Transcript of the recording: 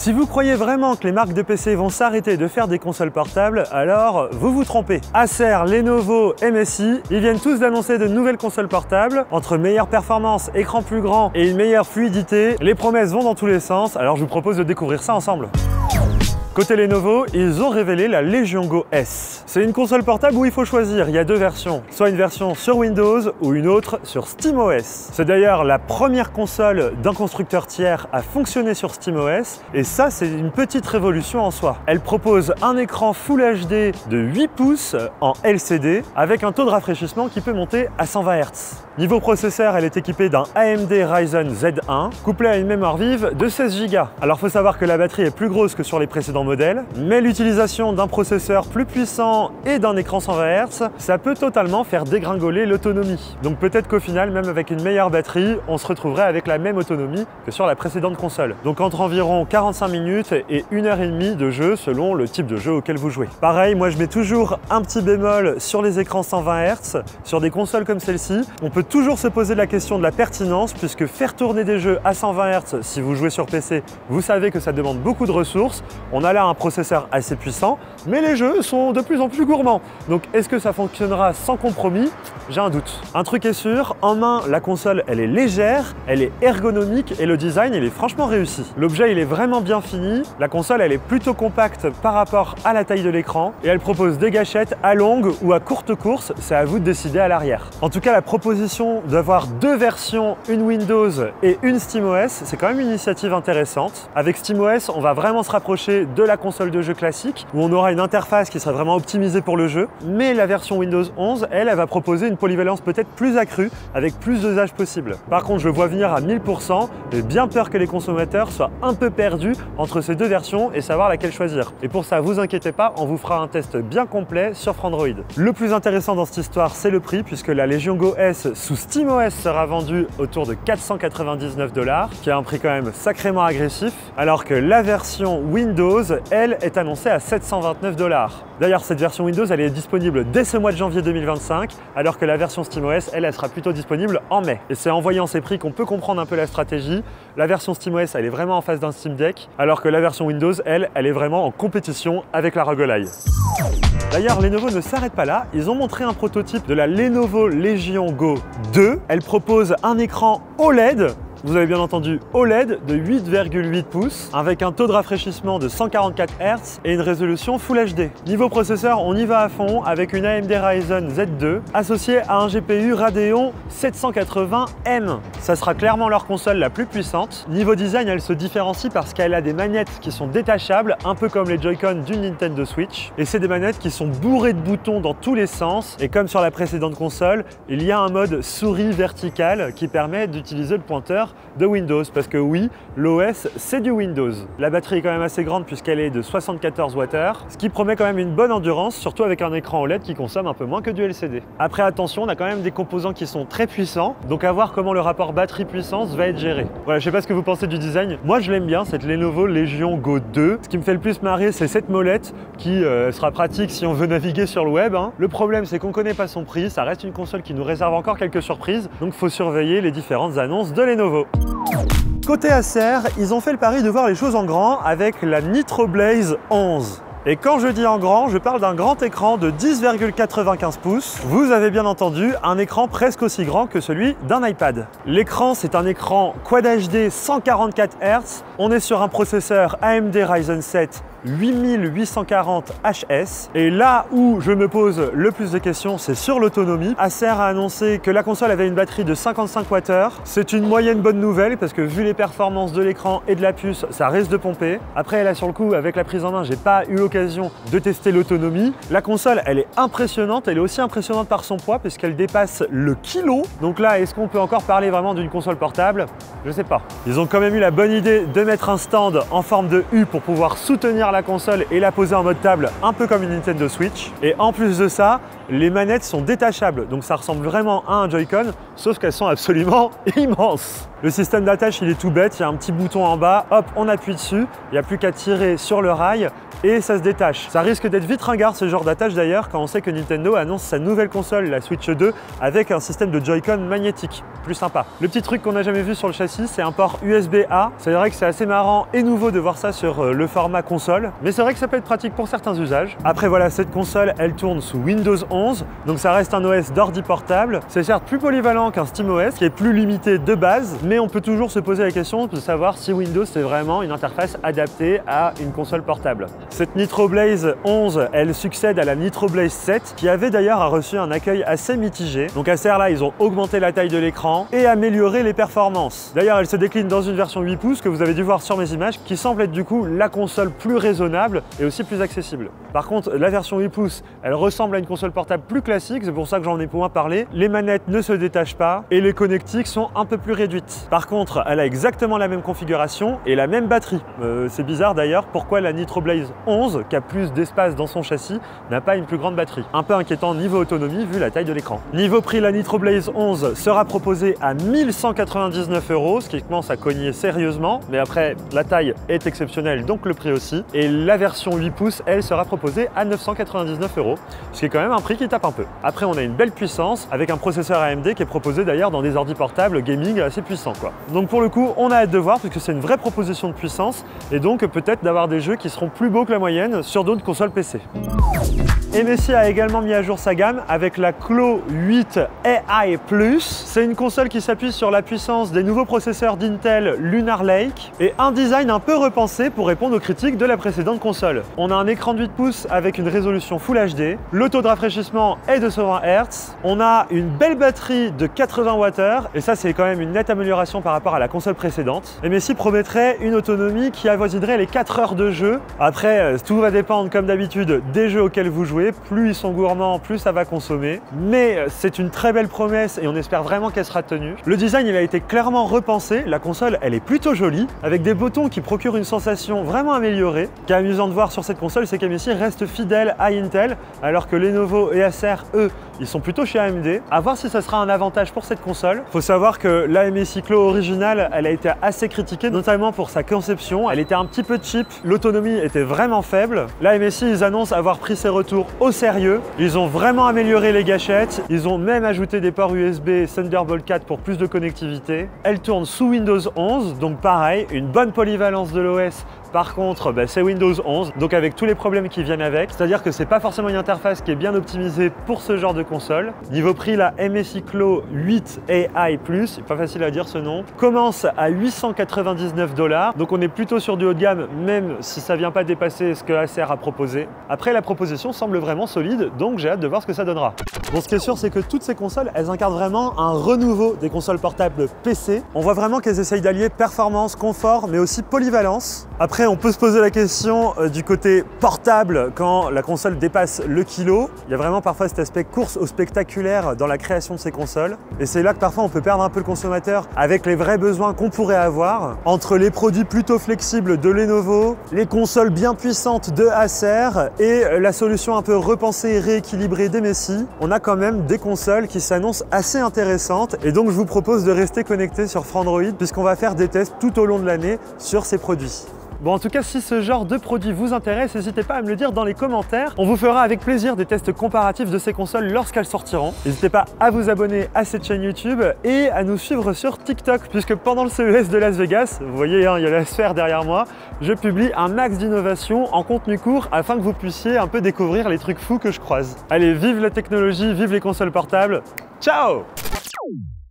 Si vous croyez vraiment que les marques de PC vont s'arrêter de faire des consoles portables, alors vous vous trompez. Acer, Lenovo, MSI, ils viennent tous d'annoncer de nouvelles consoles portables. Entre meilleure performance, écran plus grand et une meilleure fluidité, les promesses vont dans tous les sens, alors je vous propose de découvrir ça ensemble. Côté Lenovo, ils ont révélé la Legion Go S. C'est une console portable où il faut choisir, il y a deux versions, soit une version sur Windows ou une autre sur SteamOS. C'est d'ailleurs la première console d'un constructeur tiers à fonctionner sur SteamOS, et ça c'est une petite révolution en soi. Elle propose un écran Full HD de 8 pouces en LCD avec un taux de rafraîchissement qui peut monter à 120 Hz. Niveau processeur, elle est équipée d'un AMD Ryzen Z1 couplé à une mémoire vive de 16 Go. Alors faut savoir que la batterie est plus grosse que sur les précédents modèles, mais l'utilisation d'un processeur plus puissant et d'un écran 120 Hz, ça peut totalement faire dégringoler l'autonomie. Donc peut-être qu'au final, même avec une meilleure batterie, on se retrouverait avec la même autonomie que sur la précédente console. Donc entre environ 45 minutes et 1h30 de jeu selon le type de jeu auquel vous jouez. Pareil, moi je mets toujours un petit bémol sur les écrans 120 Hz. Sur des consoles comme celle-ci, on peut toujours se poser la question de la pertinence, puisque faire tourner des jeux à 120 Hz si vous jouez sur PC, vous savez que ça demande beaucoup de ressources. On a là un processeur assez puissant, mais les jeux sont de plus en plus gourmands. Donc est-ce que ça fonctionnera sans compromis? J'ai un doute. Un truc est sûr, en main, la console elle est légère, elle est ergonomique et le design il est franchement réussi. L'objet il est vraiment bien fini, la console elle est plutôt compacte par rapport à la taille de l'écran et elle propose des gâchettes à longue ou à courte course, c'est à vous de décider à l'arrière. En tout cas la proposition d'avoir deux versions, une Windows et une SteamOS, c'est quand même une initiative intéressante. Avec SteamOS, on va vraiment se rapprocher de la console de jeu classique où on aura une interface qui sera vraiment optimisée pour le jeu, mais la version Windows 11, elle va proposer une polyvalence peut-être plus accrue avec plus d'usages possibles. Par contre, je vois venir à 1000%, j'ai bien peur que les consommateurs soient un peu perdus entre ces deux versions et savoir laquelle choisir. Et pour ça, vous inquiétez pas, on vous fera un test bien complet sur Frandroid. Le plus intéressant dans cette histoire, c'est le prix, puisque la Legion Go S sous SteamOS sera vendue autour de 499 $, qui est un prix quand même sacrément agressif, alors que la version Windows, elle, est annoncée à 729 $. D'ailleurs, cette version Windows, elle est disponible dès ce mois de janvier 2025, alors que la version SteamOS, elle sera plutôt disponible en mai. Et c'est en voyant ces prix qu'on peut comprendre un peu la stratégie. La version SteamOS, elle est vraiment en face d'un Steam Deck, alors que la version Windows, elle est vraiment en compétition avec la ROG Ally. D'ailleurs, Lenovo ne s'arrête pas là, ils ont montré un prototype de la Lenovo Legion Go 2. Elle propose un écran OLED. Vous avez bien entendu OLED de 8,8 pouces avec un taux de rafraîchissement de 144 Hz et une résolution Full HD. Niveau processeur, on y va à fond avec une AMD Ryzen Z2 associée à un GPU Radeon 780M. Ça sera clairement leur console la plus puissante. Niveau design, elle se différencie parce qu'elle a des manettes qui sont détachables, un peu comme les Joy-Con du Nintendo Switch. Et c'est des manettes qui sont bourrées de boutons dans tous les sens. Et comme sur la précédente console, il y a un mode souris vertical qui permet d'utiliser le pointeur de Windows, parce que oui, l'OS c'est du Windows. La batterie est quand même assez grande puisqu'elle est de 74 Wh, ce qui promet quand même une bonne endurance, surtout avec un écran OLED qui consomme un peu moins que du LCD. Après attention, on a quand même des composants qui sont très puissants, donc à voir comment le rapport batterie-puissance va être géré. Voilà, je sais pas ce que vous pensez du design, moi je l'aime bien, cette Lenovo Legion Go 2. Ce qui me fait le plus marrer, c'est cette molette qui sera pratique si on veut naviguer sur le web. Le problème c'est qu'on connaît pas son prix, ça reste une console qui nous réserve encore quelques surprises, donc faut surveiller les différentes annonces de Lenovo. Côté Acer, ils ont fait le pari de voir les choses en grand avec la Nitro Blaze 11. Et quand je dis en grand, je parle d'un grand écran de 10,95 pouces. Vous avez bien entendu, un écran presque aussi grand que celui d'un iPad. L'écran, c'est un écran Quad HD 144 Hz. On est sur un processeur AMD Ryzen 7 8840 HS. Et là où je me pose le plus de questions, c'est sur l'autonomie. Acer a annoncé que la console avait une batterie de 55 Wh. C'est une moyenne bonne nouvelle parce que vu les performances de l'écran et de la puce, ça risque de pomper. Après là sur le coup, avec la prise en main, j'ai pas eu l'occasion de tester l'autonomie. La console, elle est impressionnante. Elle est aussi impressionnante par son poids puisqu'elle dépasse le kilo. Donc là, est-ce qu'on peut encore parler vraiment d'une console portable? Je sais pas. Ils ont quand même eu la bonne idée de mettre un stand en forme de U pour pouvoir soutenir la console et la poser en mode table, un peu comme une Nintendo Switch. Et en plus de ça, les manettes sont détachables, donc ça ressemble vraiment à un Joy-Con, sauf qu'elles sont absolument immenses. Le système d'attache, il est tout bête, il y a un petit bouton en bas, hop, on appuie dessus, il n'y a plus qu'à tirer sur le rail et ça se détache. Ça risque d'être vite ringard ce genre d'attache d'ailleurs quand on sait que Nintendo annonce sa nouvelle console, la Switch 2, avec un système de Joy-Con magnétique, plus sympa. Le petit truc qu'on n'a jamais vu sur le châssis, c'est un port USB-A. C'est vrai que c'est assez marrant et nouveau de voir ça sur le format console, mais c'est vrai que ça peut être pratique pour certains usages. Après voilà, cette console, elle tourne sous Windows 11, donc ça reste un OS d'ordi portable. C'est certes plus polyvalent qu'un SteamOS, qui est plus limité de base, mais on peut toujours se poser la question de savoir si Windows c'est vraiment une interface adaptée à une console portable. Cette Nitro Blaze 11, elle succède à la Nitro Blaze 7, qui avait d'ailleurs reçu un accueil assez mitigé. Donc Acer là, ils ont augmenté la taille de l'écran et amélioré les performances. D'ailleurs, elle se décline dans une version 8 pouces que vous avez dû voir sur mes images, qui semble être du coup la console plus raisonnable et aussi plus accessible. Par contre, la version 8 pouces, elle ressemble à une console portable plus classique, c'est pour ça que j'en ai moins parlé. Les manettes ne se détachent pas et les connectiques sont un peu plus réduites. Par contre, elle a exactement la même configuration et la même batterie. C'est bizarre d'ailleurs, pourquoi la Nitro Blaze 11, qui a plus d'espace dans son châssis, n'a pas une plus grande batterie. Un peu inquiétant niveau autonomie vu la taille de l'écran. Niveau prix, la Nitro Blaze 11 sera proposée à 1199 €, ce qui commence à cogner sérieusement, mais après la taille est exceptionnelle, donc le prix aussi. Et la version 8 pouces, elle sera proposée à 999 €, ce qui est quand même un prix qui tape un peu. Après, on a une belle puissance avec un processeur AMD qui est proposé d'ailleurs dans des ordi portables gaming assez puissants, quoi. Donc pour le coup, on a hâte de voir parce que c'est une vraie proposition de puissance et donc peut-être d'avoir des jeux qui seront plus beaux que la moyenne sur d'autres consoles PC. MSI a également mis à jour sa gamme avec la Klo 8 AI+. C'est une console qui s'appuie sur la puissance des nouveaux processeurs d'Intel Lunar Lake et un design un peu repensé pour répondre aux critiques de la précédente console. On a un écran de 8 pouces avec une résolution Full HD, le taux de rafraîchissement est de 120 Hz, on a une belle batterie de 80 Wh et ça c'est quand même une nette amélioration par rapport à la console précédente. MSI promettrait une autonomie qui avoisinerait les 4 heures de jeu. Après, tout va dépendre comme d'habitude des jeux auxquels vous jouez. Plus ils sont gourmands, plus ça va consommer. Mais c'est une très belle promesse et on espère vraiment qu'elle sera tenue. Le design, il a été clairement repensé. La console, elle est plutôt jolie, avec des boutons qui procurent une sensation vraiment améliorée. Ce qui est amusant de voir sur cette console, c'est qu'MSI reste fidèle à Intel, alors que Lenovo et Acer, eux, ils sont plutôt chez AMD. À voir si ça sera un avantage pour cette console. Faut savoir que la MSI Klo originale, elle a été assez critiquée, notamment pour sa conception. Elle était un petit peu cheap, l'autonomie était vraiment faible. La MSI, ils annoncent avoir pris ses retours au sérieux. Ils ont vraiment amélioré les gâchettes. Ils ont même ajouté des ports USB Thunderbolt 4 pour plus de connectivité. Elle tourne sous Windows 11, donc pareil, une bonne polyvalence de l'OS. Par contre, c'est Windows 11, donc avec tous les problèmes qui viennent avec, c'est-à-dire que c'est pas forcément une interface qui est bien optimisée pour ce genre de console. Niveau prix, la MSI Klo 8 AI+, c'est pas facile à dire ce nom, commence à 899 $, donc on est plutôt sur du haut de gamme, même si ça vient pas dépasser ce que Acer a proposé. Après, la proposition semble vraiment solide, donc j'ai hâte de voir ce que ça donnera. Bon, ce qui est sûr, c'est que toutes ces consoles, elles incarnent vraiment un renouveau des consoles portables PC. On voit vraiment qu'elles essayent d'allier performance, confort, mais aussi polyvalence. Après, on peut se poser la question du côté portable quand la console dépasse le kilo. Il y a vraiment parfois cet aspect course au spectaculaire dans la création de ces consoles. Et c'est là que parfois on peut perdre un peu le consommateur avec les vrais besoins qu'on pourrait avoir. Entre les produits plutôt flexibles de Lenovo, les consoles bien puissantes de Acer et la solution un peu repensée et rééquilibrée d'MSI, on a quand même des consoles qui s'annoncent assez intéressantes. Et donc je vous propose de rester connecté sur Frandroid puisqu'on va faire des tests tout au long de l'année sur ces produits. Bon, en tout cas, si ce genre de produit vous intéresse, n'hésitez pas à me le dire dans les commentaires. On vous fera avec plaisir des tests comparatifs de ces consoles lorsqu'elles sortiront. N'hésitez pas à vous abonner à cette chaîne YouTube et à nous suivre sur TikTok, puisque pendant le CES de Las Vegas, vous voyez, il y a la sphère derrière moi, je publie un max d'innovation en contenu court afin que vous puissiez un peu découvrir les trucs fous que je croise. Allez, vive la technologie, vive les consoles portables. Ciao!